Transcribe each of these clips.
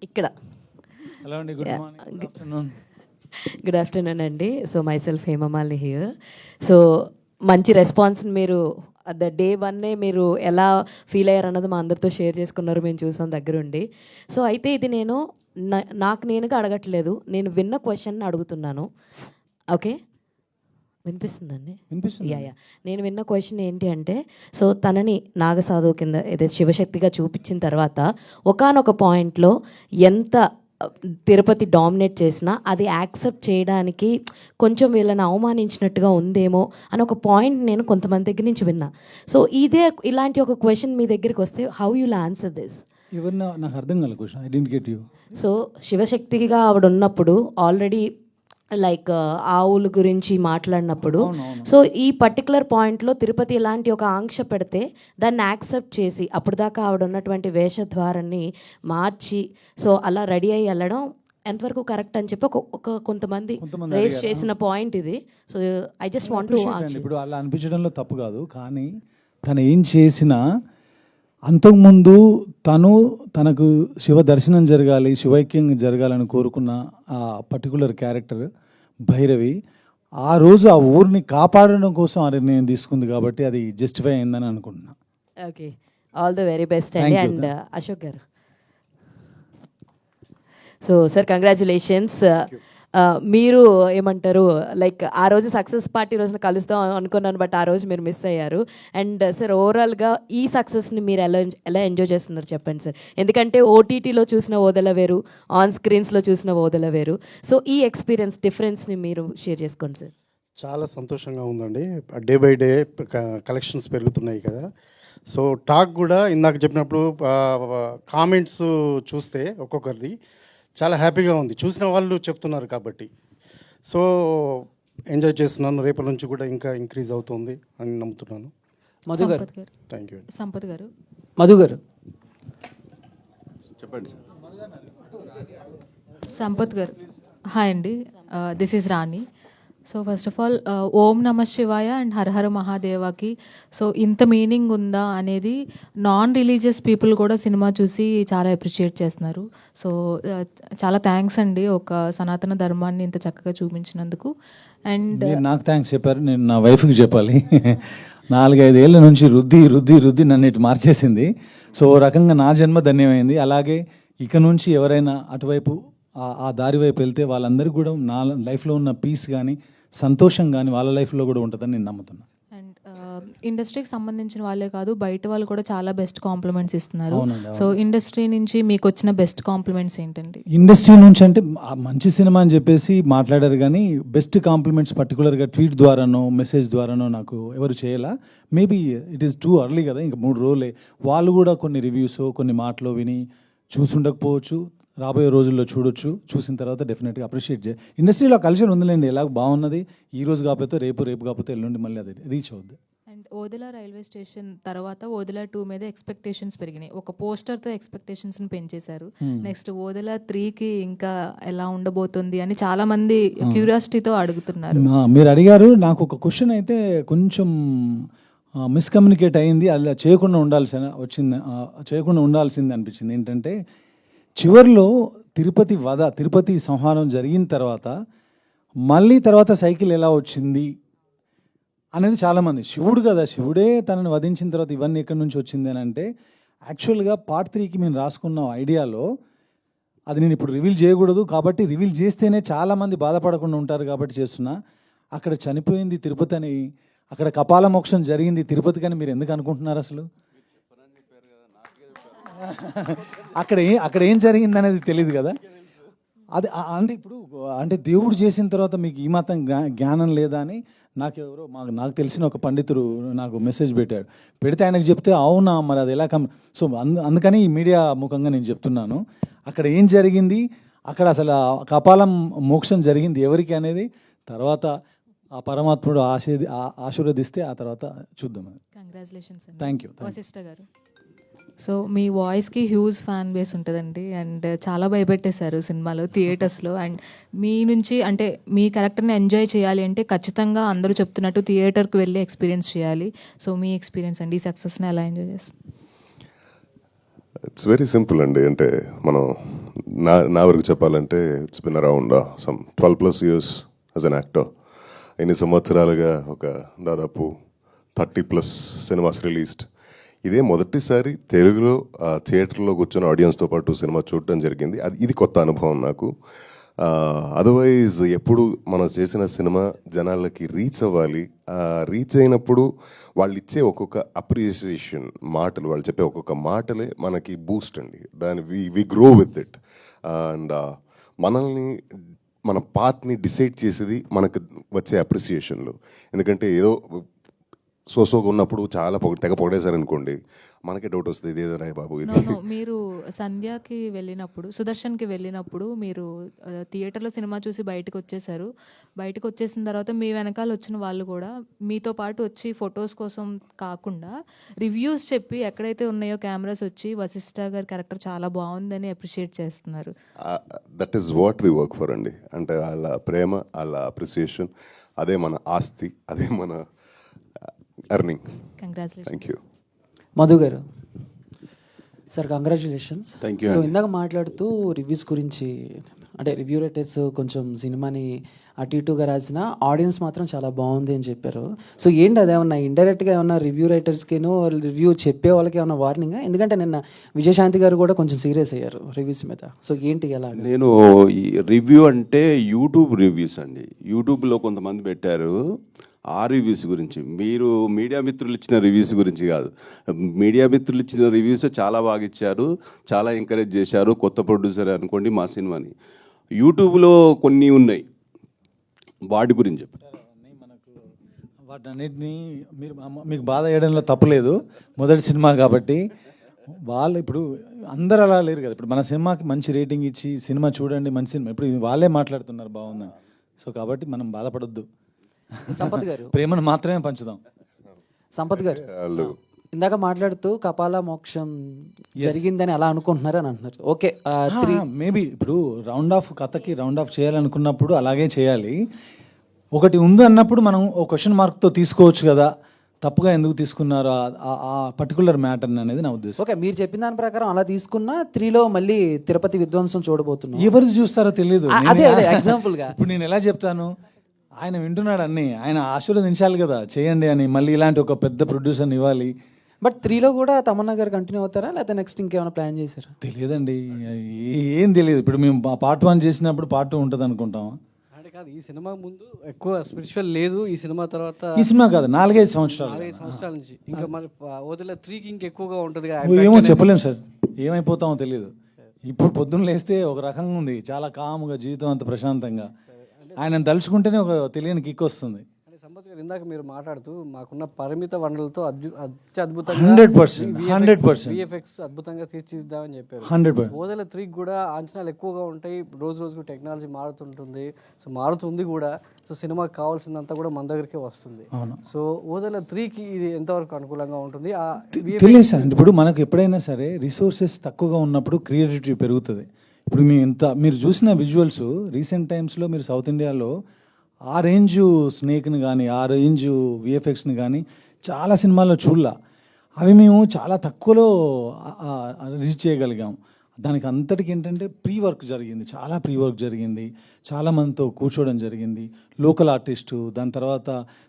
ఇక్కడ హలో అండి, good morning, good afternoon. Good afternoon అండి. So myself Hemamalini here. So మంచి రెస్పాన్స్ మీరు డే వన్నే మీరు ఎలా ఫీల్ అయ్యారు అన్నది మా అందరితో షేర్ చేసుకున్నారు, మేము చూసాం దగ్గరుండి. సో అయితే ఇది నేను నాకు నేనుగా అడగట్లేదు, నేను విన్న క్వశ్చన్ అడుగుతున్నాను. ఓకే, వినిపిస్తుందండి? వినిపిస్తుంది. యా. నేను విన్న క్వశ్చన్ ఏంటి అంటే, సో తనని నాగసాధువు కింద ఏదైతే శివశక్తిగా చూపించిన తర్వాత ఒకానొక పాయింట్లో ఎంత తిరుపతి డామినేట్ చేసినా అది యాక్సెప్ట్ చేయడానికి కొంచెం వీళ్ళని అవమానించినట్టుగా ఉందేమో అని ఒక పాయింట్ నేను కొంతమంది దగ్గర నుంచి విన్నా. సో ఇలాంటి ఒక క్వశ్చన్ మీ దగ్గరికి వస్తే హౌ యుల్ ఆన్సర్ దిస్? ఎవరన్నా నాకు అర్థం కాల question, I didn't get you. So శివశక్తిగా ఆవిడ ఉన్నప్పుడు ఆల్రెడీ లైక్ ఆవుల గురించి మాట్లాడినప్పుడు, సో ఈ పర్టికులర్ పాయింట్లో తిరుపతి ఇలాంటి ఒక ఆంక్ష పెడితే దాన్ని యాక్సెప్ట్ చేసి అప్పుడు దాకా ఆవిడ ఉన్నటువంటి వేషద్వారాన్ని మార్చి సో అలా రెడీ అయ్యి వెళ్ళడం ఎంతవరకు కరెక్ట్ అని చెప్పి కొంతమంది రేస్ చేసిన పాయింట్ ఇది. So I just want to ఇప్పుడు అలా అనిపించడంలో తప్పు కాదు, కానీ తను ఏం చేసినా అంతకుముందు తనకు శివ దర్శనం జరగాలి, శివైక్యం జరగాలని కోరుకున్న ఆ పర్టికులర్ క్యారెక్టర్ భైరవి ఆ రోజు ఆ ఊరిని కాపాడడం కోసం ఆ నిర్ణయం తీసుకుంది, కాబట్టి అది జస్టిఫై అయిందని అనుకుంటున్నా. Okay, all the very best అండి. And Ashok garu, so sir congratulations. మీరు ఏమంటారు, లైక్ ఆ రోజు సక్సెస్ పార్టీ రోజున కలుస్తాం అనుకున్నాను, బట్ ఆ రోజు మీరు మిస్ అయ్యారు. అండ్ సార్ ఓవరాల్గా ఈ సక్సెస్ని మీరు ఎలా ఎంజాయ్ చేస్తున్నారు చెప్పండి సార్. ఎందుకంటే ఓటీటీలో చూసిన ఓదెల వేరు, ఆన్ స్క్రీన్స్లో చూసిన ఓదెల వేరు. సో ఈ ఎక్స్పీరియన్స్ డిఫరెన్స్ని మీరు షేర్ చేసుకోండి సార్. చాలా సంతోషంగా ఉందండి. డే బై డే కలెక్షన్స్ పెరుగుతున్నాయి కదా. సో టాక్ కూడా ఇందాక చెప్పినప్పుడు కామెంట్స్ చూస్తే ఒక్కొక్కరిది చాలా హ్యాపీగా ఉంది, చూసిన వాళ్ళు చెప్తున్నారు కాబట్టి. సో ఎంజాయ్ చేస్తున్నాను, రేపటి నుంచి కూడా ఇంకా ఇంక్రీజ్ అవుతుంది అని నమ్ముతున్నాను. మధు గారు, థ్యాంక్ యూ. సంపత్ గారు, మధు గారు చెప్పండి. సంపత్ గారు, హాయ్ అండి, this is Rani. So first of all ఓం నమ శివాయ అండ్ హరహర మహాదేవాకి సో ఇంత మీనింగ్ ఉందా అనేది నాన్ రిలీజియస్ పీపుల్ కూడా సినిమా చూసి చాలా అప్రిషియేట్ చేస్తున్నారు. సో చాలా థ్యాంక్స్ అండి, ఒక సనాతన ధర్మాన్ని ఇంత చక్కగా చూపించినందుకు. అండ్ నాకు థ్యాంక్స్ చెప్పారు, నేను నా వైఫ్కి చెప్పాలి. 4-5 ఏళ్ళ నుంచి రుద్ది రుద్ది రుద్ది నన్ను ఇటు మార్చేసింది. సో ఓ రకంగా నా జన్మ ధన్యమైంది. అలాగే ఇక నుంచి ఎవరైనా అటువైపు ఆ దారి వైపు వెళ్తే వాళ్ళందరికీ కూడా నా లైఫ్లో ఉన్న పీస్ కానీ సంతోషం కానీ వాళ్ళ లైఫ్లో కూడా ఉంటుందని నేను నమ్ముతున్నాను. అండ్ ఇండస్ట్రీకి సంబంధించిన వాళ్ళే కాదు, బయట వాళ్ళు కూడా చాలా బెస్ట్ కాంప్లిమెంట్స్ ఇస్తున్నారు. సో ఇండస్ట్రీ నుంచి మీకు వచ్చిన బెస్ట్ కాంప్లిమెంట్స్ ఏంటండి? ఇండస్ట్రీ నుంచి అంటే మంచి సినిమా అని చెప్పేసి మాట్లాడారు, కానీ బెస్ట్ కాంప్లిమెంట్స్ పర్టికులర్గా ట్వీట్ ద్వారానో మెసేజ్ ద్వారానో నాకు ఎవరు చేయాల. Maybe it is too early కదా, ఇంకా 3 రోజులే. వాళ్ళు కూడా కొన్ని రివ్యూస్ కొన్ని మాటలు విని చూసుండకపోవచ్చు, రాబోయే రోజుల్లో చూడొచ్చు. చూసిన తర్వాత డెఫినెట్గా అప్రిషియేట్ చేయాలి. ఇండస్ట్రీలో కల్చర్ ఉందిలేండి, ఎలా బాగున్నది. ఈ రోజు కాకపోతే రేపు, రేపు కాకపోతే ఎల్లుండి మళ్ళీ అది రీచ్ అవుద్ది. అండ్ ఓదెల రైల్వే స్టేషన్ తర్వాత ఓదెల 2 మీద ఎక్స్పెక్టేషన్స్ పెరిగినాయి. ఒక పోస్టర్తో ఎక్స్పెక్టేషన్స్ని పెంచేశారు. నెక్స్ట్ ఓదెల 3కి ఇంకా ఎలా ఉండబోతుంది అని చాలా మంది క్యూరియాసిటీతో అడుగుతున్నారు. మీరు అడిగారు, నాకు ఒక క్వశ్చన్ అయితే కొంచెం మిస్కమ్యూనికేట్ అయింది, అలా చేయకుండా ఉండాల్సింది అనిపించింది. ఏంటంటే చివరిలో తిరుపతి సంహారం జరిగిన తర్వాత మళ్ళీ తర్వాత సైకిల్ ఎలా వచ్చింది అనేది చాలామంది, శివుడు కదా, శివుడే తనని వధించిన తర్వాత ఇవన్నీ ఎక్కడి నుంచి వచ్చింది అని అంటే, యాక్చువల్గా పార్ట్ 3కి మేము రాసుకున్న ఐడియాలో అది నేను ఇప్పుడు రివీల్ చేయకూడదు, కాబట్టి రివీల్ చేస్తేనే చాలామంది బాధపడకుండా ఉంటారు కాబట్టి చేస్తున్నా. అక్కడ చనిపోయింది తిరుపతి అని, అక్కడ కపాల మోక్షం జరిగింది తిరుపతి అని మీరు ఎందుకు అనుకుంటున్నారు అసలు? అక్కడ ఏం జరిగింది అనేది తెలియదు కదా. అది అంటే ఇప్పుడు అంటే దేవుడు చేసిన తర్వాత మీకు ఈ మాత్రం జ్ఞానం లేదా అని నాకు తెలిసిన ఒక పండితుడు నాకు మెసేజ్ పెడితే ఆయనకు చెప్తే అవునా మరి అది ఎలా సో అందుకని ఈ మీడియా ముఖంగా నేను చెప్తున్నాను, అక్కడ ఏం జరిగింది, అక్కడ అసలు కపాలం మోక్షం జరిగింది ఎవరికి అనేది తర్వాత ఆ పరమాత్ముడు ఆశీర్వదిస్తే ఆ తర్వాత చూద్దాం. కంగ్రాచులేషన్స్. Thank you. వశిష్ఠ గారు, సో మీ వాయిస్కి హ్యూజ్ ఫ్యాన్ బేస్ ఉంటుందండి అండ్ చాలా భయపెట్టేశారు సినిమాలో, థియేటర్స్లో. అండ్ మీ నుంచి అంటే మీ క్యారెక్టర్ని ఎంజాయ్ చేయాలి అంటే ఖచ్చితంగా అందరూ చెప్తున్నట్టు థియేటర్కి వెళ్ళి ఎక్స్పీరియన్స్ చేయాలి. సో మీ ఎక్స్పీరియన్స్ అండి, ఈ సక్సెస్ని ఎలా ఎంజాయ్ చేస్తారు? ఇట్స్ వెరీ సింపుల్ అండి. అంటే మనం నా వరకు చెప్పాలంటే it's been around some 12+ years as an actor. ఎన్ని సంవత్సరాలుగా ఒక దాదాపు 30+ సినిమాస్ రిలీజ్డ్. ఇదే మొదటిసారి తెలుగులో థియేటర్లో కూర్చొని ఆడియన్స్తో పాటు సినిమా చూడటం జరిగింది. ఇది కొత్త అనుభవం నాకు. అదర్వైజ్ ఎప్పుడు మనం చేసిన సినిమా జనాలకి రీచ్ అవ్వాలి. రీచ్ అయినప్పుడు వాళ్ళు ఇచ్చే ఒక్కొక్క అప్రిసియేషన్ మాటలు, వాళ్ళు చెప్పే ఒక్కొక్క మాటలే మనకి బూస్ట్ అండి. దాని we grow with it. And మనల్ని మన పాత్ని డిసైడ్ చేసేది మనకు వచ్చే అప్రిసియేషన్లు. ఎందుకంటే ఏదో సోసోగా ఉన్నప్పుడు చాలా తెగ పొగడేశారనుకోండి, మనకే డౌట్ వస్తుంది, ఇదేదో రాయ్ బాబు ఇది. మీరు సంధ్యాకి వెళ్ళినప్పుడు, సుదర్శన్కి వెళ్ళినప్పుడు మీరు థియేటర్లో సినిమా చూసి బయటకు వచ్చేసారు. బయటకు వచ్చేసిన తర్వాత మీ వెనకాల వచ్చిన వాళ్ళు కూడా మీతో పాటు వచ్చి ఫొటోస్ కోసం కాకుండా రివ్యూస్ చెప్పి ఎక్కడైతే ఉన్నాయో కెమెరాస్ వచ్చి వశిష్ఠ గారి క్యారెక్టర్ చాలా బాగుందని అప్రిషియేట్ చేస్తున్నారు. That is what we work for అండి. అంటే వాళ్ళ ప్రేమ, వాళ్ళ అప్రిసియేషన్, అదే మన ఆస్తి, అదే మన earning. Congratulation. Thank you. Madhu గారు sir, congratulations. Thank you so అండి. ఇందాక మాట్లాడుతూ రివ్యూస్ గురించి, అంటే రివ్యూ రైటర్స్ కొంచెం సినిమాని అటు ఇటుగా రాసిన, ఆడియన్స్ మాత్రం చాలా బాగుంది అని చెప్పారు. సో ఏంటి అదేమన్నా ఇండైరెక్ట్గా ఏమన్నా రివ్యూ రైటర్స్కేనో రివ్యూ చెప్పే వాళ్ళకి ఏమన్నా వార్నింగ్? ఎందుకంటే నిన్న విజయశాంతి గారు కూడా కొంచెం సీరియస్ అయ్యారు రివ్యూస్ మీద. సో ఏంటి ఎలా? నేను ఈ రివ్యూ అంటే యూట్యూబ్ రివ్యూస్ అండి. యూట్యూబ్లో కొంతమంది పెట్టారు ఆ రివ్యూస్ గురించి. మీరు మీడియా మిత్రులు ఇచ్చిన రివ్యూస్ గురించి కాదు. మీడియా మిత్రులు ఇచ్చిన రివ్యూస్ చాలా బాగా ఇచ్చారు, చాలా ఎంకరేజ్ చేశారు. కొత్త ప్రొడ్యూసర్ అనుకోండి మా సినిమాని. యూట్యూబ్లో కొన్ని ఉన్నాయి, వాటి గురించి చెప్పారు. వాటన్నిటిని మీకు బాధ వేయడంలో తప్పులేదు, మొదటి సినిమా కాబట్టి. వాళ్ళు ఇప్పుడు అందరు అలా లేరు కదా. ఇప్పుడు మన సినిమాకి మంచి రేటింగ్ ఇచ్చి సినిమా చూడండి మంచి సినిమా, ఇప్పుడు వాళ్ళే మాట్లాడుతున్నారు బాగుందని. సో కాబట్టి మనం బాధపడొద్దు, సంపత్ గారు ప్రేమను మాత్రమే పంచుదాం. సంపత్ గారు వాళ్ళు ఇందాక మాట్లాడుతూ కపాల మోక్షం జరిగిందని అలా అనుకుంటున్నారు అని అంటున్నారు. ఓకే, మేబీ ఇప్పుడు రౌండ్ ఆఫ్ కథకి రౌండ్ ఆఫ్ చేయాలనుకున్నప్పుడు అలాగే చేయాలి. ఒకటి ఉంది అన్నప్పుడు మనం ఒక క్వశ్చన్ మార్క్తో తీసుకోవచ్చు కదా, తప్పుగా ఎందుకు తీసుకున్నారు ఆ పర్టికులర్ మ్యాటర్ అనేది నా ఉద్దేశం. ఓకే, మీరు చెప్పిన దాని ప్రకారం అలా తీసుకున్నా 3లో మళ్ళీ తిరుపతి విధ్వంసం చూడబోతున్నాం. ఎవరు చూస్తారో తెలియదు. అదే ఎగ్జాంపుల్ గా ఇప్పుడు నేను ఎలా చెప్తాను, ఆయన వింటున్నాడు అన్ని, ఆయన ఆశీర్వదించాలి కదా చేయండి అని. మళ్ళీ ఇలాంటి ఒక పెద్ద ప్రొడ్యూసర్ని ఇవ్వాలి. బట్ 3లో కూడా తమన్నా గారు కంటిన్యూ అవుతారా, లేకపోతే నెక్స్ట్ ఇంకేమైనా ప్లాన్ చేశారా? తెలియదండి, ఏం తెలియదు. ఇప్పుడు మేము పార్ట్ 1 చేసినప్పుడు పార్ట్ 2 ఉంటుంది అనుకుంటాం. అంటే కాదు, ఈ సినిమా ముందు ఎక్కువ స్పిరిచువల్ లేదు. ఈ సినిమా తర్వాత ఈ సినిమా కాదు, 4-5 సంవత్సరాలు 4-5 సంవత్సరాల నుంచి ఇంకా మరి వదిలే 3కి ఇంకెక్కువగా ఉంటుంది. ఏమో చెప్పలేము సార్, ఏమైపోతామో తెలియదు. ఇప్పుడు పొద్దున్న లేస్తే ఒక రకంగా ఉంది, చాలా కాముగా, జీవితం అంత ప్రశాంతంగా. ఆయన తలుచుకుంటేనే ఒక తెలియని కిక్ వస్తుంది. సంపత్ గారు ఇందాక మీరు మాట్లాడుతూ మాకున్న పరిమిత వనరులతో అత్యద్భుతంగా 100% విఎఫ్ఎక్స్ అద్భుతంగా తీర్చిదిద్దామని చెప్పారు. 100%. ఓదెల 3కి కూడా అంచనాలు ఎక్కువగా ఉంటాయి. రోజు రోజుకు టెక్నాలజీ మారుతుంటుంది, సో మారుతుంది కూడా. సో సినిమాకి కావాల్సిందంతా కూడా మన దగ్గరికే వస్తుంది. సో ఓదెల 3కి ఇది ఎంతవరకు అనుకూలంగా ఉంటుంది? తెలియదు సార్. ఇప్పుడు మనకు ఎప్పుడైనా సరే రిసోర్సెస్ తక్కువగా ఉన్నప్పుడు క్రియేటివిటీ పెరుగుతుంది. ఇప్పుడు మీరు చూసిన విజువల్స్ రీసెంట్ టైమ్స్లో మీరు సౌత్ ఇండియాలో ఆ రేంజ్ స్నేక్ని కానీ ఆ రేంజ్ విఎఫ్ఎక్స్ని కానీ చాలా సినిమాల్లో చూడలా. అవి మేము చాలా తక్కువలో రీచ్ చేయగలిగాం. దానికి అంతటికి ఏంటంటే ప్రీ వర్క్ జరిగింది, చాలా ప్రీ వర్క్ జరిగింది. చాలామందితో కూర్చోవడం జరిగింది, లోకల్ ఆర్టిస్టు. దాని తర్వాత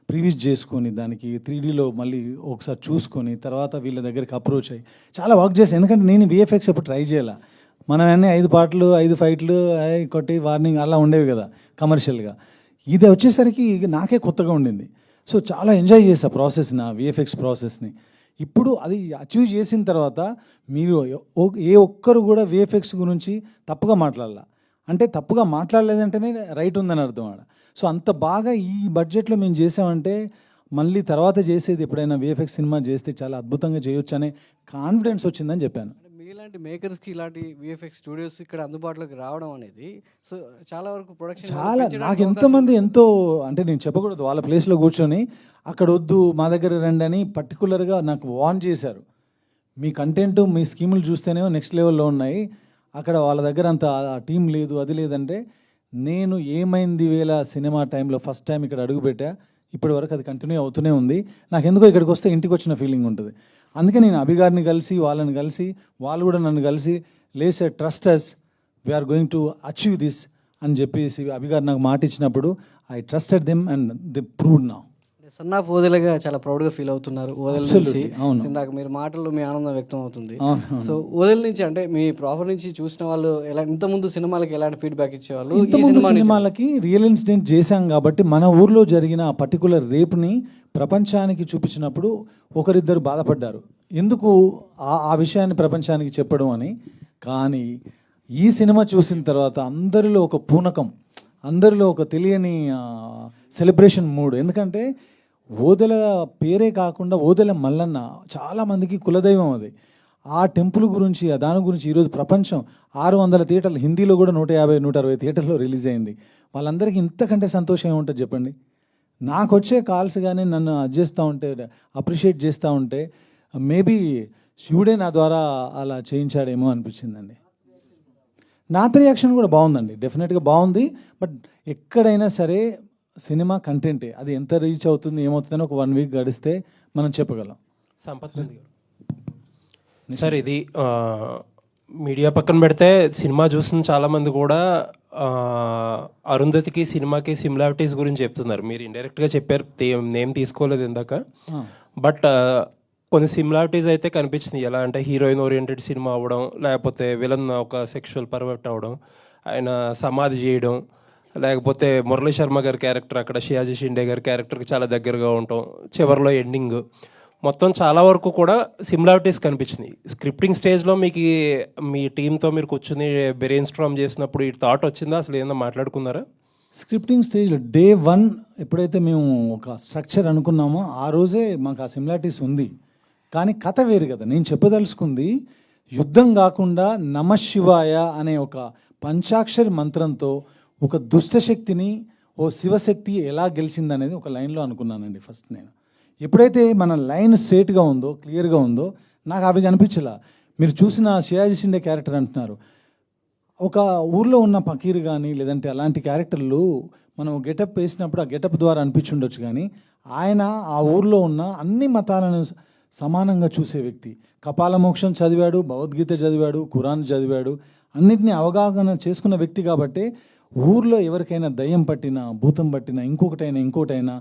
ప్రీవియస్ చేసుకొని దానికి 3Dలో మళ్ళీ ఒకసారి చూసుకొని తర్వాత వీళ్ళ దగ్గరికి అప్రోచ్ అయ్యి చాలా వర్క్ చేశాను. ఎందుకంటే నేను విఎఫ్ఎక్స్ ఎప్పుడు ట్రై చేయాల. మనం అన్నీ 5 పాటలు 5 ఫైట్లు కొట్టి వార్నింగ్ అలా ఉండేవి కదా కమర్షియల్గా. ఇది వచ్చేసరికి నాకే కొత్తగా ఉండింది. సో చాలా ఎంజాయ్ చేసా ప్రాసెస్ని, విఎఫ్ఎక్స్ ప్రాసెస్ని. ఇప్పుడు అది అచీవ్ చేసిన తర్వాత మీరు ఏ ఒక్కరు కూడా విఎఫ్ఎక్స్ గురించి తప్పుగా మాట్లాడాల. అంటే తప్పుగా మాట్లాడలేదంటేనే రైట్ ఉందని అర్థం ఆడ. సో అంత బాగా ఈ బడ్జెట్లో మేము చేసామంటే మళ్ళీ తర్వాత చేసేది ఎప్పుడైనా విఎఫ్ఎక్స్ సినిమా చేస్తే చాలా అద్భుతంగా చేయొచ్చు అనే కాన్ఫిడెన్స్ వచ్చిందని చెప్పాను. మీలాంటి మేకర్స్కి ఇలాంటి విఎఫ్ఎక్స్ స్టూడియోస్ ఇక్కడ అందుబాటులోకి రావడం అనేది సో చాలా వరకు ప్రొడక్షన్ చాలా నాకు ఎంతోమంది ఎంతో అంటే నేను చెప్పకూడదు, వాళ్ళ ప్లేస్లో కూర్చొని అక్కడ వద్దు మా దగ్గర రండి అని పర్టికులర్గా నాకు వార్న్ చేశారు. మీ కంటెంట్ మీ స్కీములు చూస్తేనే నెక్స్ట్ లెవెల్లో ఉన్నాయి, అక్కడ వాళ్ళ దగ్గర అంత టీం లేదు అది లేదంటే. నేను ఏమైంది వేళ సినిమా టైంలో ఫస్ట్ టైం ఇక్కడ అడుగుపెట్టా, ఇప్పటి వరకు అది కంటిన్యూ అవుతూనే ఉంది. నాకు ఎందుకో ఇక్కడికి వస్తే ఇంటికి వచ్చిన ఫీలింగ్ ఉంటుంది. అందుకే నేను అభిగారిని కలిసి వాళ్ళని కలిసి వాళ్ళు కూడా నన్ను కలిసి please trust us, we are going to achieve this అని చెప్పేసి అభి గారు నాకు మాట ఇచ్చినప్పుడు I trusted them and they proved now. Son of ఓదెలగా చాలా ప్రౌడ్గా ఫీల్ అవుతున్నారు ఓదెల నుంచి. Absolutely, అవును. ఇందాక మీరు మాటల్లో మీ ఆనందం వ్యక్తం అవుతుంది. అవును. సో ఓదెల నుంచి అంటే మీ ప్రాపర్ నుంచి చూసిన వాళ్ళు ఎలా ఇంతకుముందు సినిమాలకి ఎలాంటి ఫీడ్బ్యాక్ ఇచ్చేవాళ్ళు? ఈ ఇంతకుముందు సినిమా నుంచి సినిమాలకి రియల్ ఇన్సిడెంట్ చేశాం కాబట్టి మన ఊర్లో జరిగిన ఆ పర్టికులర్ రేప్ని ప్రపంచానికి చూపించినప్పుడు ఒకరిద్దరు బాధపడ్డారు, ఎందుకు ఆ విషయాన్ని ప్రపంచానికి చెప్పడం అని. కానీ ఈ సినిమా చూసిన తర్వాత అందరిలో ఒక పూనకం, అందరిలో ఒక తెలియని సెలబ్రేషన్ మూడ్. ఎందుకంటే ఓదెల పేరే కాకుండా ఓదెల మల్లన్న చాలామందికి కులదైవం అది. ఆ టెంపుల్ గురించి దాని గురించి ఈరోజు ప్రపంచం 600 థియేటర్లు, హిందీలో కూడా 150 160 థియేటర్లో రిలీజ్ అయింది. వాళ్ళందరికీ ఇంతకంటే సంతోషం ఏముంటుంది చెప్పండి. నాకు వచ్చే కాల్స్ కానీ నన్ను చేస్తూ ఉంటే, అప్రిషియేట్ చేస్తూ ఉంటే మేబీ శివుడే నా ద్వారా అలా చేయించాడేమో అనిపించిందండి. నా రియాక్షన్ కూడా బాగుందండి, డెఫినెట్గా బాగుంది. బట్ ఎక్కడైనా సరే సినిమా కంటెంటే, అది ఎంత రీచ్ అవుతుంది ఏమవుతుందని ఒక 1 వీక్ గడిస్తే మనం చెప్పగలం. సంపత్ రెడ్డి గారు సార్, ఇది మీడియా పక్కన పెడితే సినిమా చూసిన చాలామంది కూడా అరుంధతికి సినిమాకి సిమిలారిటీస్ గురించి చెప్తున్నారు. మీరు ఇండైరెక్ట్గా చెప్పారు, నేమ్ తీసుకోలేదు ఇందాక. బట్ కొన్ని సిమిలారిటీస్ అయితే కనిపించింది. ఎలా అంటే హీరోయిన్ ఓరియంటెడ్ సినిమా అవ్వడం, లేకపోతే విలన్ ఒక సెక్షువల్ పర్వర్ట్ అవ్వడం, ఆయన సమాధి చేయడం, లేకపోతే మురళీ శర్మ గారి క్యారెక్టర్ అక్కడ షియాజీ షిండే గారి క్యారెక్టర్కి చాలా దగ్గరగా ఉండటం, చివరిలో ఎండింగ్, మొత్తం చాలా వరకు కూడా సిమిలారిటీస్ కనిపించినాయి. స్క్రిప్టింగ్ స్టేజ్లో మీకు మీ టీంతో మీరు కూర్చుని బ్రెయిన్ స్ట్రామ్ చేసినప్పుడు ఈ థాట్ వచ్చిందా, అసలు ఏమన్నా మాట్లాడుకున్నారా? స్క్రిప్టింగ్ స్టేజ్లో డే 1 ఎప్పుడైతే మేము ఒక స్ట్రక్చర్ అనుకున్నామో ఆ రోజే మాకు ఆ సిమిలారిటీస్ ఉంది. కానీ కథ వేరు కదా. నేను చెప్పదలుచుకుంది యుద్ధం కాకుండా నమశివాయ అనే ఒక పంచాక్షరి మంత్రంతో ఒక దుష్టశక్తిని ఓ శివశక్తి ఎలా గెలిచిందనేది ఒక లైన్లో అనుకున్నానండి ఫస్ట్. నేను ఎప్పుడైతే మన లైన్ స్ట్రేట్గా ఉందో, క్లియర్గా ఉందో, నాకు అవి కనిపించలా. మీరు చూసిన షియాజీ షిండే క్యారెక్టర్ అంటున్నారు, ఒక ఊర్లో ఉన్న ఫకీర్ కానీ లేదంటే అలాంటి క్యారెక్టర్లు మనం గెటప్ వేసినప్పుడు ఆ గెటప్ ద్వారా అనిపించుండొచ్చు. కానీ ఆయన ఆ ఊర్లో ఉన్న అన్ని మతాలను సమానంగా చూసే వ్యక్తి. కపాల మోక్షం చదివాడు, భగవద్గీత చదివాడు, ఖురాన్ చదివాడు, అన్నిటినీ అవగాహన చేసుకున్న వ్యక్తి. కాబట్టి ఊర్లో ఎవరికైనా దయ్యం పట్టినా, భూతం పట్టినా, ఇంకోటైనా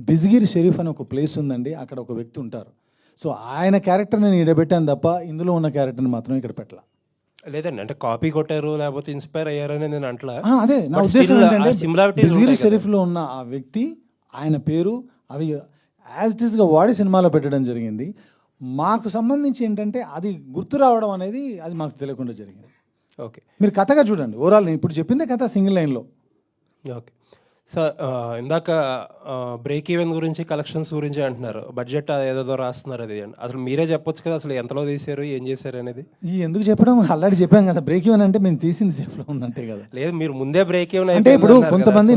బిజ్గిరి షరీఫ్ అని ఒక ప్లేస్ ఉందండి, అక్కడ ఒక వ్యక్తి ఉంటారు. సో ఆయన క్యారెక్టర్ నేను ఇక్కడ పెట్టాను తప్ప ఇందులో ఉన్న క్యారెక్టర్ని మాత్రం ఇక్కడ పెట్టాల. లేదండి, అంటే కాపీ కొట్టారు లేకపోతే ఇన్స్పైర్ అయ్యారని నేను అంటలా. అదే నా But ఉద్దేశం still ఏంటంటే ఆ similarities బిజ్గిరి ఉంటాయి కదా. షరీఫ్లో ఉన్న ఆ వ్యక్తి, ఆయన పేరు, అవి యాజ్ ఇట్ ఈస్గా వాడి సినిమాలో పెట్టడం జరిగింది. మాకు సంబంధించి ఏంటంటే అది గుర్తు రావడం అనేది అది మాకు తెలియకుండా జరిగింది. ఓకే, మీరు కథగా చూడండి, ఓవరాల్ నేను ఇప్పుడు చెప్పిందే కథ సింగిల్ లైన్లో. ఓకే సార్, ఇందాక బ్రేక్ ఈవెన్ గురించి, కలెక్షన్స్ గురించి అంటున్నారు, బడ్జెట్ ఏదో రాస్తున్నారు. అది అసలు మీరే చెప్పొచ్చు కదా, అసలు ఎంతలో తీశారు, ఏం చేశారు అనేది. ఈ ఎందుకు చెప్పడం, ఆల్రెడీ చెప్పాం కదా, బ్రేక్ ఈవెన్ అంటే మేము తీసింది సేఫ్లో ఉందంటే కదా. లేదు, మీరు ముందే బ్రేక్ ఈవెన్ అంటే ఇప్పుడు కొంతమంది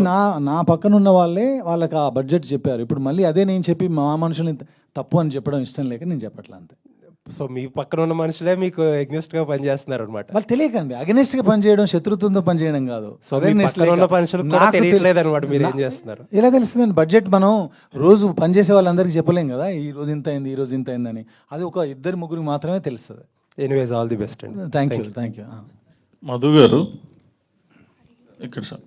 నా పక్కన ఉన్న వాళ్ళే వాళ్ళకి ఆ బడ్జెట్ చెప్పారు. ఇప్పుడు మళ్ళీ అదే నేను చెప్పి మా మనుషుల్ని తప్పు అని చెప్పడం ఇష్టం లేక నేను చెప్పట్లా అంతే. సో మీ పక్కన ఉన్న మనుషులే మీకు ఎగ్నెస్ట్గా పనిచేస్తున్నారు అనమాట. వాళ్ళు తెలియకండి, అగెనెస్ట్గా పనిచేయడం, శత్రుత్వంతో పనిచేయడం కాదు. సో మీ పక్కన ఉన్న మనుషులకు కూడా తెలియట్లేదు అనమాట మీరు ఏం చేస్తున్నారు. ఎలా తెలుస్తుందండి? బడ్జెట్ మనం రోజు పనిచేసే వాళ్ళందరికీ చెప్పలేం కదా, ఈ రోజు ఇంత అయింది, ఈ రోజు ఇంత అయిందని. అది ఒక 2-3 మాత్రమే తెలుస్తుంది. ఎనీవేస్, ఆల్ ది బెస్ట్ అండి. Thank you. మధు గారు, ఇక్కడ సార్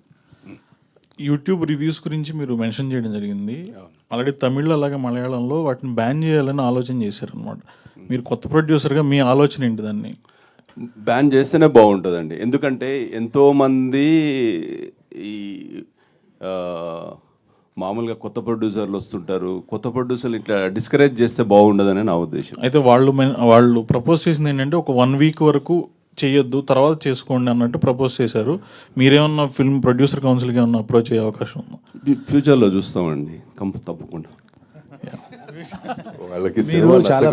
యూట్యూబ్ రివ్యూస్ గురించి మీరు మెన్షన్ చేయడం జరిగింది. ఆల్రెడీ తమిళ్ అలాగే మలయాళంలో వాటిని బ్యాన్ చేయాలని ఆలోచన చేశారనమాట. మీరు కొత్త ప్రొడ్యూసర్గా మీ ఆలోచన ఏంటి? దాన్ని బ్యాన్ చేస్తేనే బాగుంటుందండి. ఎందుకంటే ఎంతోమంది ఈ మామూలుగా కొత్త ప్రొడ్యూసర్లు వస్తుంటారు, కొత్త ప్రొడ్యూసర్లు ఇట్లా డిస్కరేజ్ చేస్తే బాగుండదని నా ఉద్దేశం. అయితే వాళ్ళు ప్రపోజ్ చేసింది ఏంటంటే ఒక 1 వీక్ వరకు చేయొద్దు, తర్వాత చేసుకోండి అన్నట్టు ప్రపోజ్ చేశారు. మీరేమన్నా ఫిల్మ్ ప్రొడ్యూసర్ కౌన్సిల్కి ఏమన్నా అప్రోచ్ అయ్యే అవకాశం ఉందా? ఫ్యూచర్లో చూస్తామండి, తప్పకుండా. మీరు చాలా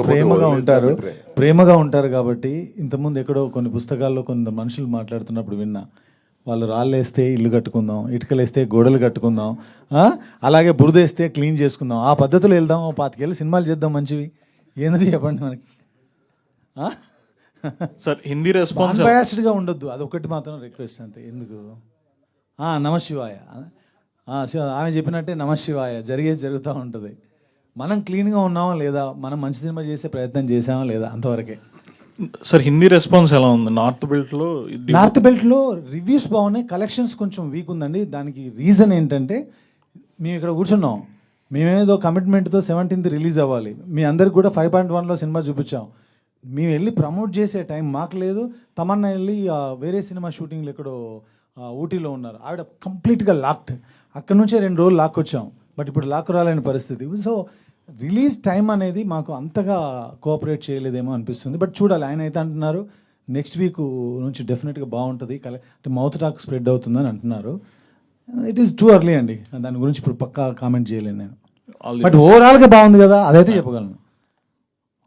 ప్రేమగా ఉంటారు కాబట్టి ఇంతకుముందు ఎక్కడో కొన్ని పుస్తకాల్లో కొంత మనుషులు మాట్లాడుతున్నప్పుడు విన్నా, వాళ్ళు రాళ్ళేస్తే ఇల్లు కట్టుకుందాం, ఇటుకలేస్తే గోడలు కట్టుకుందాం, అలాగే బురదేస్తే క్లీన్ చేసుకుందాం, ఆ పద్ధతిలో వెళ్దాం, 25 ఏళ్ళు సినిమాలు చేద్దాం మంచివి. ఎందుకు చెప్పండి మనకి? సార్ హిందీ రెస్పాన్స్ బయాస్డ్గా ఉండొద్దు, అదొకటి మాత్రం రిక్వెస్ట్ అంతే. ఎందుకు నమశివాయ, ఆమె చెప్పినట్టే నమశివాయ జరిగేది జరుగుతూ ఉంటుంది. మనం క్లీన్గా ఉన్నామా లేదా, మనం మంచి సినిమా చేసే ప్రయత్నం చేసామా లేదా, అంతవరకే. సార్ హిందీ రెస్పాన్స్ ఎలా ఉంది నార్త్ బెల్ట్లో? నార్త్ బెల్ట్లో రివ్యూస్ బాగున్నాయి, కలెక్షన్స్ కొంచెం వీక్ ఉందండి. దానికి రీజన్ ఏంటంటే మేము ఇక్కడ కూర్చున్నాం, మేమేదో కమిట్మెంట్తో 17th రిలీజ్ అవ్వాలి, మీ అందరికి కూడా 5.1లో సినిమా చూపించాం. మేము వెళ్ళి ప్రమోట్ చేసే టైం మాకు లేదు. తమన్నా వెళ్ళి వేరే సినిమా షూటింగ్లు ఎక్కడో ఊటీలో ఉన్నారు, ఆవిడ కంప్లీట్గా లాక్డ్. అక్కడ నుంచే 2 రోజులు లాక్ వచ్చాం, బట్ ఇప్పుడు లాక్ రాలేని పరిస్థితి. సో రిలీజ్ టైం అనేది మాకు అంతగా కోఆపరేట్ చేయలేదేమో అనిపిస్తుంది. బట్ చూడాలి, ఆయన అయితే అంటున్నారు నెక్స్ట్ వీక్ నుంచి డెఫినెట్గా బాగుంటుంది, అంటే మౌత్ టాక్ స్ప్రెడ్ అవుతుందని అంటున్నారు. ఇట్ ఈస్ టూ ఎర్లీ అండి, దాని గురించి ఇప్పుడు పక్కా కామెంట్ చేయలేను నేను. బట్ ఓవరాల్గా బాగుంది కదా, అదైతే చెప్పగలను.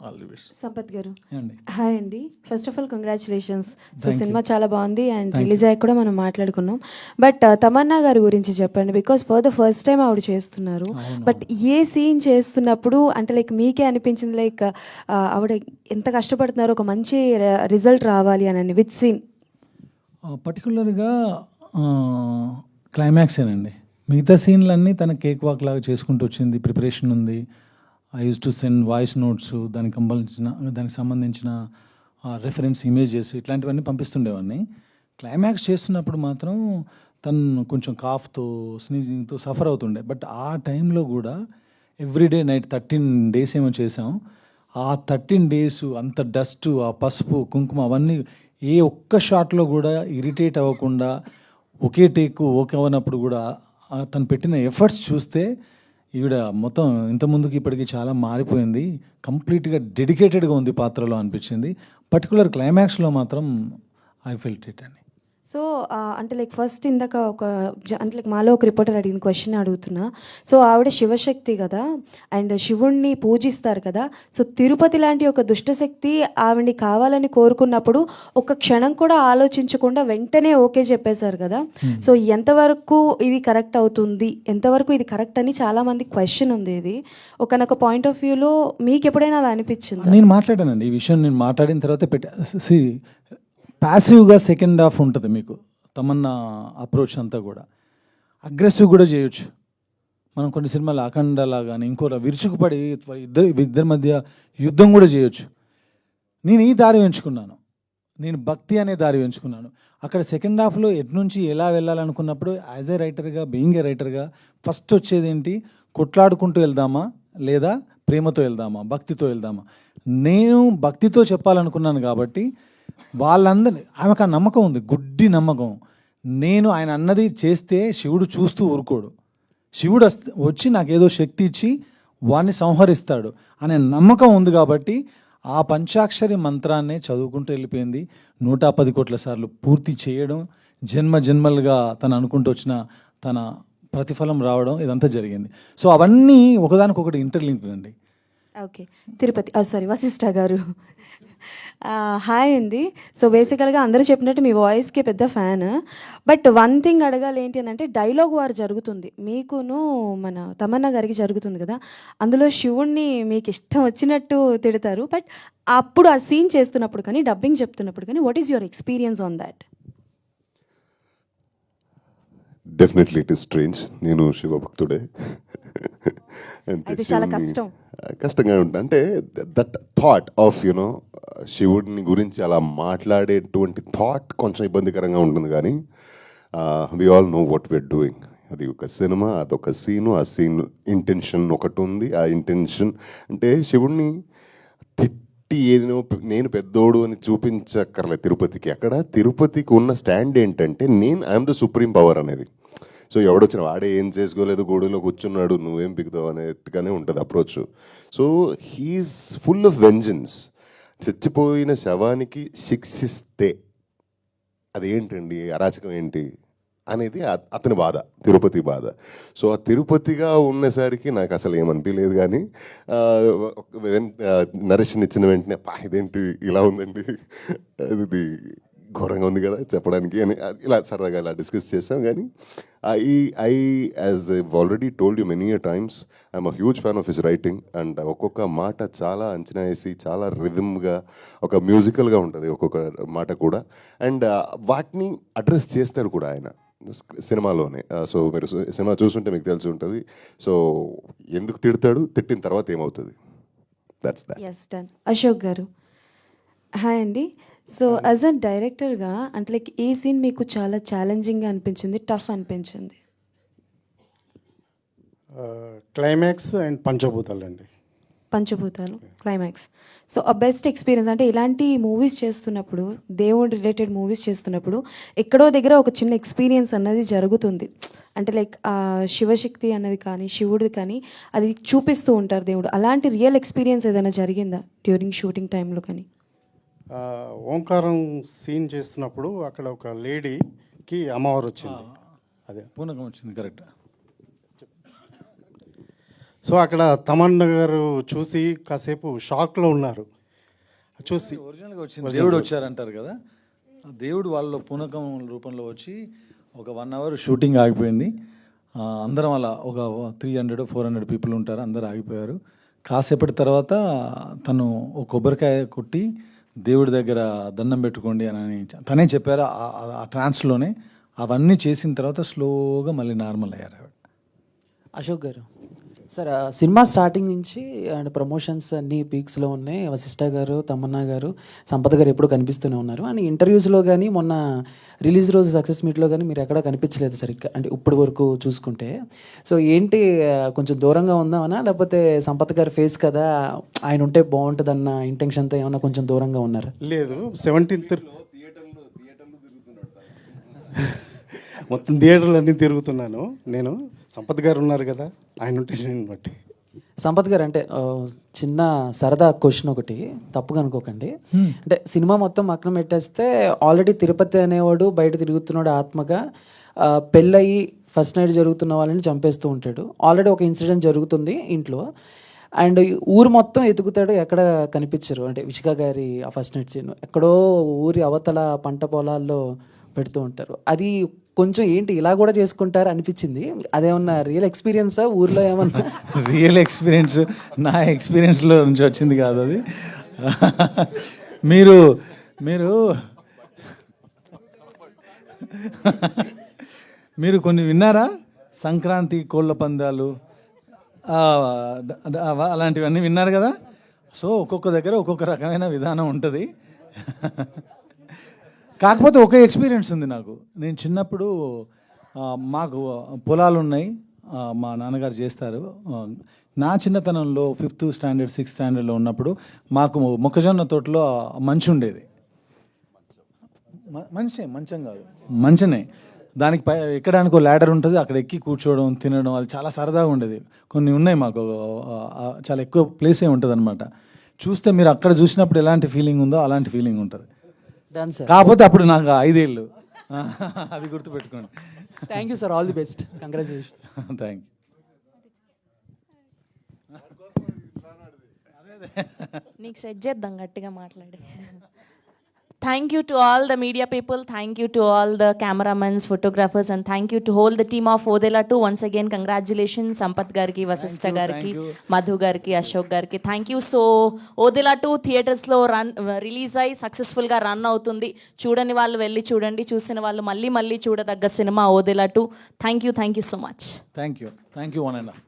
All the best. సంపత్ గారు అండి హాయ్ అండి. First of all congratulations. So cinema చాలా బాగుంది అండ్ రిలీజ్ అయ్యాక కూడా మనం మాట్లాడుకున్నాం. బట్ తమన్నా గారి గురించి చెప్పండి, because for the first time ఆవిడ చేస్తున్నారు. బట్ ఏ సీన్ చేస్తున్నప్పుడు అంటే లైక్ మీకే అనిపించింది లైక్ ఆవిడ ఎంత కష్టపడుతున్నారో ఒక మంచి రిజల్ట్ రావాలి అని? విత్ సీన్ పర్టికులర్గా క్లైమాక్సేనండి. మిగతా సీన్లన్నీ తన కేక్ వాక్ లాగా చేసుకుంటూ వచ్చింది, ప్రిపరేషన్ ఉంది. I use to send voice notes, దానికి సంబంధించిన రెఫరెన్స్ ఇమేజెస్ ఇట్లాంటివన్నీ పంపిస్తుండేవాడిని. క్లైమాక్స్ చేస్తున్నప్పుడు మాత్రం తను కొంచెం కాఫ్తో స్నీజింగ్తో సఫర్ అవుతుండే. బట్ ఆ టైంలో కూడా ఎవ్రీడే నైట్ 13 days ఏమో చేసాం. ఆ 13 days అంత డస్ట్, ఆ పసుపు కుంకుమ అవన్నీ ఏ ఒక్క షాట్లో కూడా ఇరిటేట్ అవ్వకుండా ఒకే టేక్ ఓకే అవ్వనప్పుడు కూడా తను పెట్టిన ఎఫర్ట్స్ చూస్తే ఈవిడ మొత్తం ఇంత ముందుకి ఇప్పటికి చాలా మారిపోయింది, కంప్లీట్గా డెడికేటెడ్గా ఉంది పాత్రలో అనిపించింది. పర్టికులర్ క్లైమాక్స్లో మాత్రం ఐ ఫెల్ట్ ఇట్ అని. సో అంటే లైక్ ఫస్ట్ ఇందాక అంటే లైక్ మాలో ఒక రిపోర్టర్ అడిగిన క్వశ్చన్ అడుగుతున్నా. సో ఆవిడ శివశక్తి కదా అండ్ శివుణ్ణి పూజిస్తారు కదా. సో తిరుపతి లాంటి ఒక దుష్టశక్తి ఆవిడ్ని కావాలని కోరుకున్నప్పుడు ఒక క్షణం కూడా ఆలోచించకుండా వెంటనే ఓకే చెప్పేశారు కదా. సో ఎంతవరకు ఇది కరెక్ట్ అవుతుంది, ఎంతవరకు ఇది కరెక్ట్ అని చాలామంది క్వశ్చన్ ఉంది. ఇది ఒకనొక పాయింట్ ఆఫ్ వ్యూలో మీకు ఎప్పుడైనా అలా అనిపించింది? నేను మాట్లాడానండి ఈ విషయం, నేను మాట్లాడిన తర్వాత ప్యాసివ్గా సెకండ్ హాఫ్ ఉంటుంది మీకు. తమన్నా అప్రోచ్ అంతా కూడా అగ్రెసివ్ కూడా చేయొచ్చు. మనం కొన్ని సినిమాలు అఖండలా కానీ ఇంకోలా విరుచుకుపడి ఇద్దరి మధ్య యుద్ధం కూడా చేయొచ్చు. నేను ఈ దారి ఎంచుకున్నాను, నేను భక్తి అనే దారి ఎంచుకున్నాను. అక్కడ సెకండ్ హాఫ్లో ఎటు నుంచి ఎలా వెళ్ళాలనుకున్నప్పుడు యాజ్ ఏ రైటర్గా, బీయింగ్ ఏ రైటర్గా ఫస్ట్ వచ్చేది ఏంటి, కొట్లాడుకుంటూ వెళ్దామా లేదా ప్రేమతో వెళ్దామా, భక్తితో వెళ్దామా. నేను భక్తితో చెప్పాలనుకున్నాను కాబట్టి వాళ్ళందరినీ, ఆమెకు ఆ నమ్మకం ఉంది, గుడ్డి నమ్మకం. నేను ఆయన అన్నది చేస్తే శివుడు చూస్తూ ఊరుకోడు, శివుడు వచ్చి నాకేదో శక్తి ఇచ్చి వాడిని సంహరిస్తాడు అనే నమ్మకం ఉంది కాబట్టి ఆ పంచాక్షరి మంత్రాన్నే చదువుకుంటూ వెళ్ళిపోయింది. 110 కోట్ల సార్లు పూర్తి చేయడం, జన్మలుగా తను అనుకుంటూ వచ్చిన తన ప్రతిఫలం రావడం, ఇదంతా జరిగింది. సో అవన్నీ ఒకదానికొకటి ఇంటర్లింక్డ్ అండి. ఓకే, తిరుపతి వశిష్ఠ గారు హాయ్ అండి. సో బేసికల్గా అందరూ చెప్పినట్టు మీ వాయిస్కి పెద్ద ఫ్యాన్. బట్ వన్ థింగ్ అడగాలి ఏంటి అని అంటే, డైలాగ్ వార్ జరుగుతుంది మీకును మన తమన్నా గారికి జరుగుతుంది కదా. అందులో శివుణ్ణి మీకు ఇష్టం వచ్చినట్టు తిడతారు. బట్ అప్పుడు ఆ సీన్ చేస్తున్నప్పుడు కానీ, డబ్బింగ్ చెప్తున్నప్పుడు కానీ, what is your experience on that? Definitely it is strange. నేను శివభక్తుడే. అయితే చాలా కష్టంగా ఉంటుంది. అంటే దట్ థాట్ ఆఫ్ యునో శివుడిని గురించి అలా మాట్లాడేటువంటి థాట్ కొంచెం ఇబ్బందికరంగా ఉంటుంది. కానీ we all know what we're doing. అది ఒక సినిమా, అదొక సీను, ఆ సీన్ ఇంటెన్షన్ ఒకటి ఉంది. ఆ ఇంటెన్షన్ అంటే శివుడిని తిట్టి నేను పెద్దోడు అని చూపించక్కర్లేదు తిరుపతికి. అక్కడ తిరుపతికి ఉన్న స్టాండ్ ఏంటంటే ఐఎమ్ ద సుప్రీం పవర్ అనేది. సో ఎవడొచ్చిన వాడే ఏం చేసుకోలేదు, గోడులో కూర్చున్నాడు, నువ్వేం పిగుతావు అనేట్టుగానే ఉంటుంది approach. So he is full of vengeance. చచ్చిపోయిన శవానికి శిక్షిస్తే అదేంటండి, అరాచకం ఏంటి అనేది అతని బాధ, తిరుపతి బాధ. సో ఆ తిరుపతిగా ఉన్నసరికి నాకు అసలు ఏమనిపించలేదు. కానీ నరేషన్ ఇచ్చిన వెంటనే ఇదేంటి ఇలా ఉందండి, అది ఘోరంగా ఉంది కదా చెప్పడానికి అని ఇలా సరదాగా ఇలా డిస్కస్ చేసాం. కానీ I as I've already told you many times, I'm a huge fan of his writing. And ఒక్కొక్క మాట చాలా అంచనా వేసి, చాలా రిథమ్గా, ఒక మ్యూజికల్గా ఉంటుంది ఒక్కొక్క మాట కూడా. అండ్ వాటిని అడ్రస్ చేస్తాడు కూడా ఆయన సినిమాలోనే. సో మీరు సినిమా చూస్తుంటే మీకు తెలిసి ఉంటుంది. సో ఎందుకు తిడతాడు, తిట్టిన తర్వాత ఏమవుతుంది, that's that. Yes done. Ashok గారు, హాయ్ అండి. సో యాజ్ అ డైరెక్టర్గా అంటే లైక్ ఏ సీన్ మీకు చాలా ఛాలెంజింగ్గా అనిపించింది, టఫ్ అనిపించింది? క్లైమాక్స్ అండ్ పంచభూతాలు అండి. పంచభూతాలు, క్లైమాక్స్. సో ఆ బెస్ట్ ఎక్స్పీరియన్స్ అంటే ఇలాంటి మూవీస్ చేస్తున్నప్పుడు, దేవుడు రిలేటెడ్ మూవీస్ చేస్తున్నప్పుడు ఎక్కడో దగ్గర ఒక చిన్న ఎక్స్పీరియన్స్ అన్నది జరుగుతుంది. అంటే లైక్ శివశక్తి అన్నది కానీ శివుడిది కానీ అది చూపిస్తూ ఉంటారు దేవుడు. అలాంటి రియల్ ఎక్స్పీరియన్స్ ఏదైనా జరిగిందా డ్యూరింగ్ షూటింగ్ టైంలో కానీ? ఓంకారం సీన్ చేస్తున్నప్పుడు అక్కడ ఒక లేడీకి అమ్మవారు వచ్చింది. అదే పూనకం వచ్చింది, కరెక్ట్. సో అక్కడ తమన్నా గారు చూసి కాసేపు షాక్లో ఉన్నారు. చూసి ఒరిజినల్గా వచ్చింది, దేవుడు వచ్చారంటారు కదా, ఆ దేవుడు వాళ్ళ పూనకం రూపంలో వచ్చి ఒక 1 hour షూటింగ్ ఆగిపోయింది. అందరం అలా ఒక 300-400 పీపుల్ ఉంటారు, అందరు ఆగిపోయారు. కాసేపటి తర్వాత తను ఒక కొబ్బరికాయ కొట్టి దేవుడి దగ్గర దండం పెట్టుకోండి అని తనే చెప్పారు. ఆ ట్రాన్స్లోనే అవన్నీ చేసిన తర్వాత స్లోగా మళ్ళీ నార్మల్ అయ్యారు ఆవిడ. Ashok garu sir, cinema starting నుంచి అండ్ ప్రమోషన్స్ అన్ని పీక్స్లో ఉన్నాయి. వశిష్ఠ గారు, తమన్నా గారు, సంపత్ గారు ఎప్పుడు కనిపిస్తూనే ఉన్నారు. అండ్ ఇంటర్వ్యూస్లో కానీ మొన్న రిలీజ్ రోజు సక్సెస్ మీట్లో కానీ మీరు ఎక్కడా కనిపించలేదు సరిగ్గా, అంటే ఇప్పటి వరకు చూసుకుంటే. సో ఏంటి, కొంచెం దూరంగా ఉందామనా, లేకపోతే సంపత్ గారి ఫేస్ కదా ఆయన ఉంటే బాగుంటుందన్న ఇంటెన్షన్తో ఏమన్నా కొంచెం దూరంగా ఉన్నారు? లేదు, 17th మొత్తం థియేటర్లు అన్నీ తిరుగుతున్నాను నేను. సంపత్ గారు ఉన్నారు కదా, ఆయన ఉంటే నేను బట్టి. సంపత్ గారు అంటే చిన్న సరదా క్వశ్చన్ ఒకటి, తప్పుగా అనుకోకండి. అంటే సినిమా మొత్తం పక్కన పెట్టేస్తే ఆల్రెడీ తిరుపతి అనేవాడు బయట తిరుగుతున్నాడు ఆత్మగా, పెళ్ళయి ఫస్ట్ నైట్ జరుగుతున్న వాళ్ళని చంపేస్తూ ఉంటాడు. ఆల్రెడీ ఒక ఇన్సిడెంట్ జరుగుతుంది ఇంట్లో, అండ్ ఊరు మొత్తం ఎతుకుతాడు, ఎక్కడ కనిపించరు. అంటే విశిఖ గారి ఆ ఫస్ట్ నైట్ సీన్ ఎక్కడో ఊరి అవతల పంట పొలాల్లో పెడుతూ ఉంటారు. అది కొంచెం ఏంటి ఇలా కూడా చేసుకుంటారు అనిపించింది. అదేమన్నా రియల్ ఎక్స్పీరియన్సా ఊర్లో ఏమన్నా? రియల్ ఎక్స్పీరియన్స్, నా ఎక్స్పీరియన్స్లో నుంచి వచ్చింది కాదు అది. మీరు మీరు మీరు కొన్ని విన్నారా? సంక్రాంతి కోళ్ళ పందాలు అలాంటివన్నీ విన్నారు కదా. సో ఒక్కొక్క దగ్గర ఒక్కొక్క రకమైన విధానం ఉంటుంది. కాకపోతే ఒక ఎక్స్పీరియన్స్ ఉంది నాకు. నేను చిన్నప్పుడు మాకు పొలాలు ఉన్నాయి, మా నాన్నగారు చేస్తారు. నా చిన్నతనంలో 5th standard 6th standardలో ఉన్నప్పుడు మాకు మొక్కజొన్న తోటలో మంచు ఉండేది. మంచం కాదు, మంచనే. దానికి ఎక్కడానికి ఒక ల్యాడర్ ఉంటుంది, అక్కడ ఎక్కి కూర్చోవడం, తినడం, అది చాలా సరదాగా ఉండేది. కొన్ని ఉన్నాయి మాకు, చాలా ఎక్కువ ప్లేసే ఉంటుంది అనమాట. చూస్తే మీరు అక్కడ చూసినప్పుడు ఎలాంటి ఫీలింగ్ ఉందో అలాంటి ఫీలింగ్ ఉంటుంది. కాకపోతే అప్పుడు నాకు 5 ఏళ్ళు, అది గుర్తుపెట్టుకోండి. Thank you sir, all the best, congratulation. Thank you. నీకు సెట్ చేద్దాం గట్టిగా మాట్లాడి. Thank you to all the media people, thank you to all the cameramen, photographers, and thank you to whole the team of Odela 2. Once again, congratulations Sampath gariki, Vasishtha gariki, Madhu gariki, Ashok gariki. Thank you. So Odela 2 theaters lo run release ayi successful ga run avutundi. Chudani vallu velli chudandi, chusina vallu malli malli chudadagga cinema Odela 2. Thank you so much. Thank you one and all.